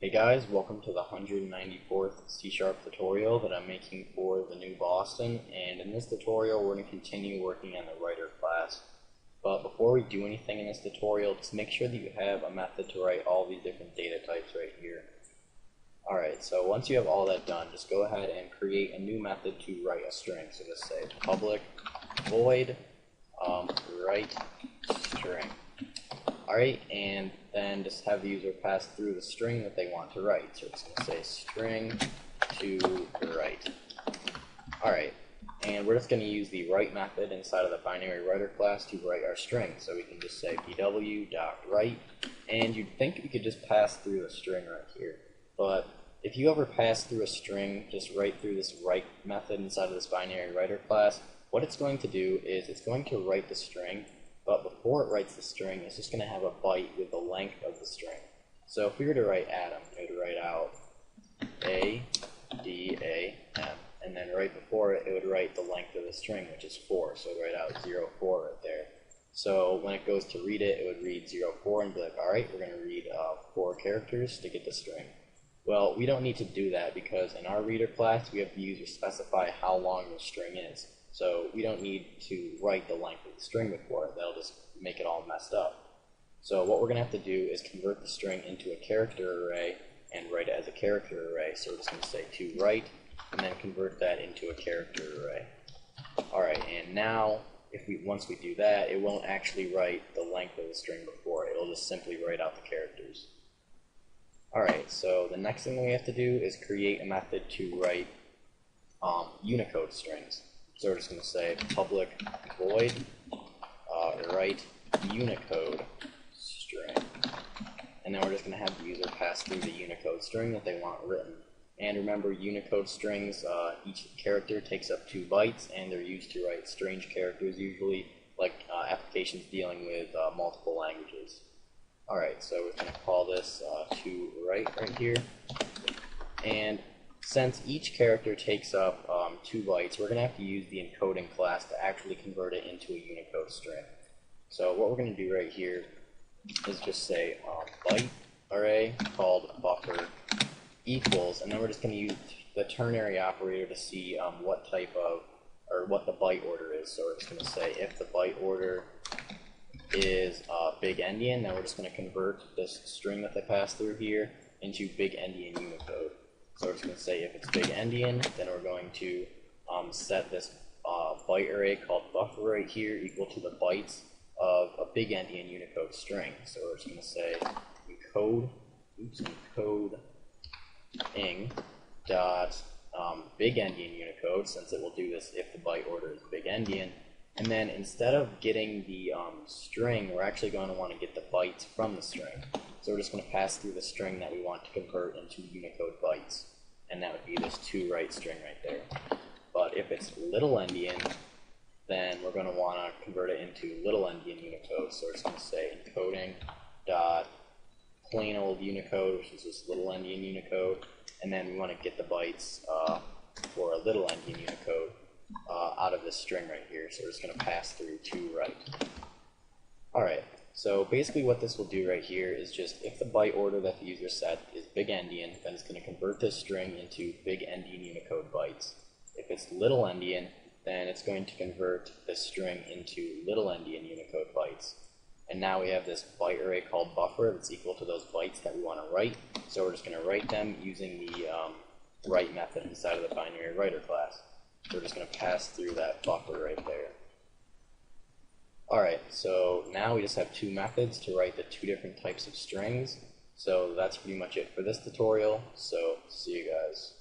Hey guys, welcome to the 194th C# tutorial that I'm making for the new Boston, and in this tutorial we're going to continue working on the writer class. But before we do anything in this tutorial, just make sure that you have a method to write all these different data types right here. Alright, so once you have all that done, just go ahead and create a new method to write a string. So just say public void write string. Alright, and then just have the user pass through the string that they want to write. So it's going to say string to write. Alright, and we're just going to use the write method inside of the binary writer class to write our string. So we can just say bw.write, and you'd think we could just pass through the string right here. But if you ever pass through a string just right through this write method inside of this binary writer class, what it's going to do is it's going to write the string, but before it writes the string, it's just going to have a byte with the length of the string. So if we were to write Adam, it would write out A-D-A-M, and then right before it, it would write the length of the string, which is 4, so it would write out 0, 4 right there. So when it goes to read it, it would read 0, 4 and be like, alright, we're going to read 4 characters to get the string. Well, we don't need to do that because in our reader class, we have the user specify how long the string is. So we don't need to write the length of the string before it. That'll just make it all messed up. So what we're going to have to do is convert the string into a character array and write it as a character array. So we're just going to say to write and then convert that into a character array. Alright, and now once we do that, it won't actually write the length of the string before it. It'll just simply write out the characters. Alright, so the next thing we have to do is create a method to write Unicode strings. So we're just going to say public void write Unicode string. And then we're just going to have the user pass through the Unicode string that they want written. And remember, Unicode strings, each character takes up 2 bytes, and they're used to write strange characters usually, like applications dealing with multiple languages. Alright, so we're going to call this to write right here. And since each character takes up 2 bytes, we're going to have to use the encoding class to actually convert it into a Unicode string. So what we're going to do right here is just say byte array called buffer equals, and then we're just going to use the ternary operator to see what type of, or what the byte order is. So we're just going to say if the byte order is big endian, then we're just going to convert this string that they pass through here into big endian Unicode. So we're just going to say if it's big endian, then we're going to set this byte array called buffer right here equal to the bytes of a big endian Unicode string. So we're just going to say encode ing dot big endian Unicode, since it will do this if the byte order is big endian. And then instead of getting the string, we're actually going to want to get the bytes from the string. So we're just going to pass through the string that we want to convert into Unicode bytes. And that would be this to write string right there. But if it's little endian, then we're going to want to convert it into little endian Unicode. So we're just going to say encoding dot plain old Unicode, which is this little endian Unicode. And then we want to get the bytes for a little endian Unicode out of this string right here. So we're just going to pass through to write. Alright, so basically what this will do right here is just if the byte order that the user set is big endian, then it's going to convert this string into big endian Unicode bytes. If it's little endian, then it's going to convert this string into little endian Unicode bytes. And now we have this byte array called buffer that's equal to those bytes that we want to write. So we're just going to write them using the write method inside of the binary writer class. So we're just going to pass through that buffer right there. Alright, so now we just have 2 methods to write the 2 different types of strings. So that's pretty much it for this tutorial. So see you guys.